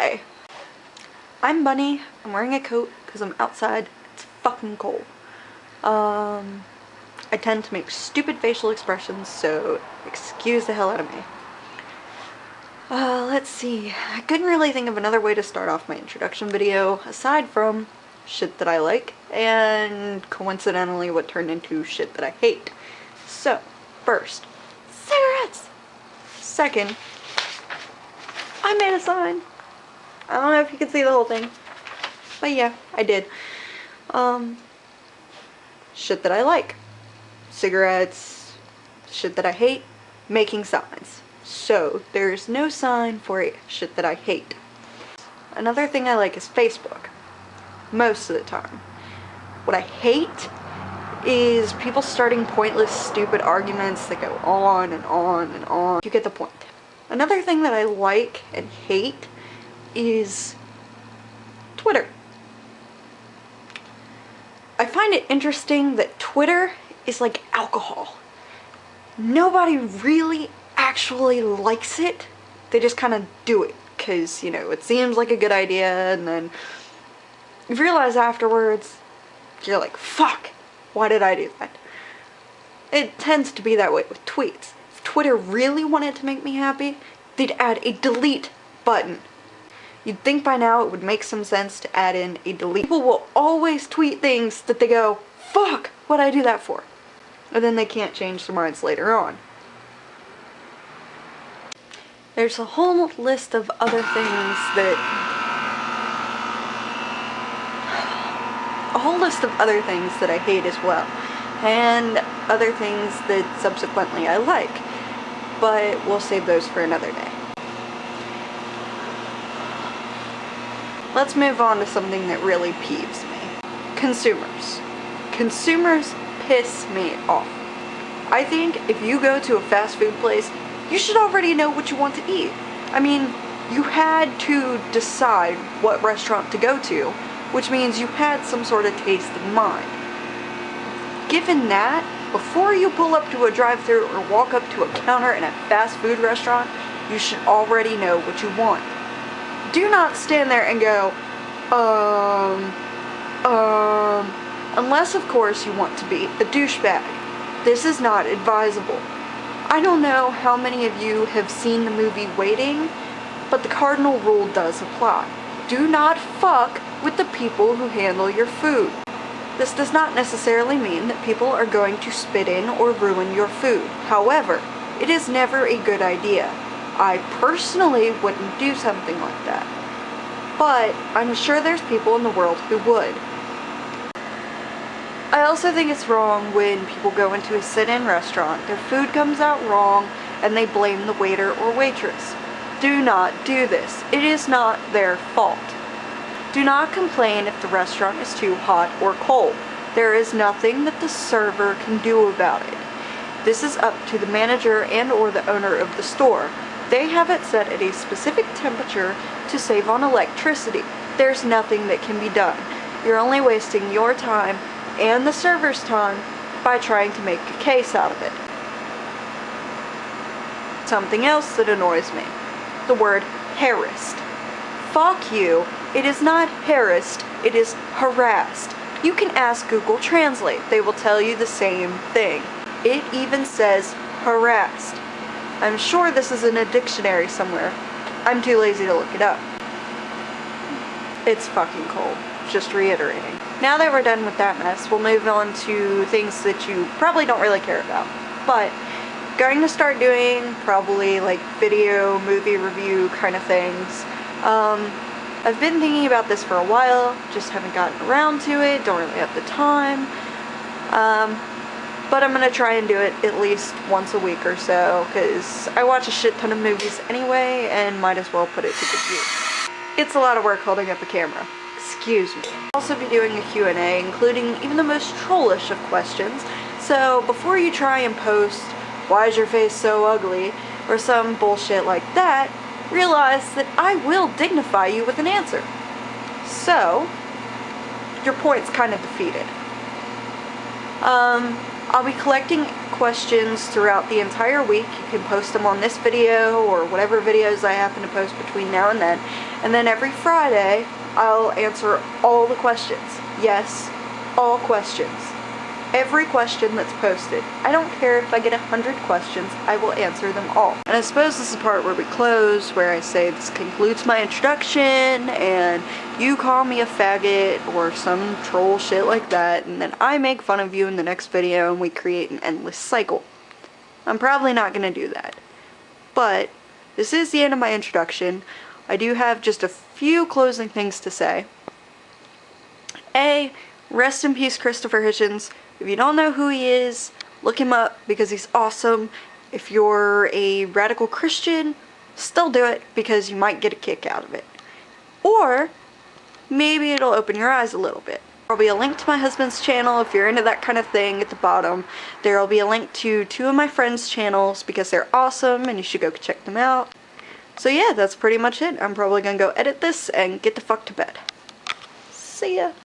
Hi, I'm Bunny. I'm wearing a coat because I'm outside. It's fucking cold. I tend to make stupid facial expressions, so excuse the hell out of me. Let's see. I couldn't really think of another way to start off my introduction video aside from shit that I like and coincidentally what turned into shit that I hate. So, first, cigarettes! Second, I made a sign. I don't know if you can see the whole thing, but yeah, I did. Shit that I like. Cigarettes. Shit that I hate. Making signs. So, there's no sign for shit that I hate. Another thing I like is Facebook. Most of the time. What I hate is people starting pointless, stupid arguments that go on and on and on. You get the point. Another thing that I like and hate is Twitter. I find it interesting that Twitter is like alcohol. Nobody really actually likes it. They just kind of do it because, you know, it seems like a good idea, and then you realize afterwards, you're like, fuck, why did I do that? It tends to be that way with tweets. If Twitter really wanted to make me happy, they'd add a delete button. You'd think by now it would make some sense to add in a delete. People will always tweet things that they go, fuck, what'd I do that for? And then they can't change their minds later on. There's a whole list of other things that I hate as well. And other things that subsequently I like. But we'll save those for another day. Let's move on to something that really peeves me. Consumers. Consumers piss me off. I think if you go to a fast food place, you should already know what you want to eat. I mean, you had to decide what restaurant to go to, which means you had some sort of taste in mind. Given that, before you pull up to a drive-thru or walk up to a counter in a fast food restaurant, you should already know what you want. Do not stand there and go, unless of course you want to be a douchebag. This is not advisable. I don't know how many of you have seen the movie Waiting, but the cardinal rule does apply. Do not fuck with the people who handle your food. This does not necessarily mean that people are going to spit in or ruin your food. However, it is never a good idea. I personally wouldn't do something like that, but I'm sure there's people in the world who would. I also think it's wrong when people go into a sit-in restaurant, their food comes out wrong, and they blame the waiter or waitress. Do not do this. It is not their fault. Do not complain if the restaurant is too hot or cold. There is nothing that the server can do about it. This is up to the manager and or the owner of the store. They have it set at a specific temperature to save on electricity. There's nothing that can be done. You're only wasting your time and the server's time by trying to make a case out of it. Something else that annoys me. The word harassed. Fuck you. It is not harassed, it is harassed. You can ask Google Translate. They will tell you the same thing. It even says harassed. I'm sure this is in a dictionary somewhere. I'm too lazy to look it up. It's fucking cold. Just reiterating. Now that we're done with that mess, we'll move on to things that you probably don't really care about. But going to start doing probably like video, movie review kind of things. I've been thinking about this for a while, just haven't gotten around to it, don't really have the time. But I'm gonna try and do it at least once a week or so, because I watch a shit ton of movies anyway, and might as well put it to good use. It's a lot of work holding up a camera. Excuse me. I'll also be doing a Q&A, including even the most trollish of questions, so before you try and post, "Why is your face so ugly?" or some bullshit like that, realize that I will dignify you with an answer. So, your point's kind of defeated. I'll be collecting questions throughout the entire week. You can post them on this video or whatever videos I happen to post between now and then. And then every Friday, I'll answer all the questions. Yes, all questions. Every question that's posted. I don't care if I get 100 questions, I will answer them all. And I suppose this is the part where we close, where I say this concludes my introduction, and you call me a faggot or some troll shit like that, and then I make fun of you in the next video and we create an endless cycle. I'm probably not gonna do that. But this is the end of my introduction. I do have just a few closing things to say. Rest in peace, Christopher Hitchens. If you don't know who he is, look him up because he's awesome. If you're a radical Christian, still do it because you might get a kick out of it. Or maybe it'll open your eyes a little bit. There'll be a link to my husband's channel if you're into that kind of thing at the bottom. There'll be a link to 2 of my friends' channels because they're awesome and you should go check them out. So yeah, that's pretty much it. I'm probably gonna go edit this and get the fuck to bed. See ya.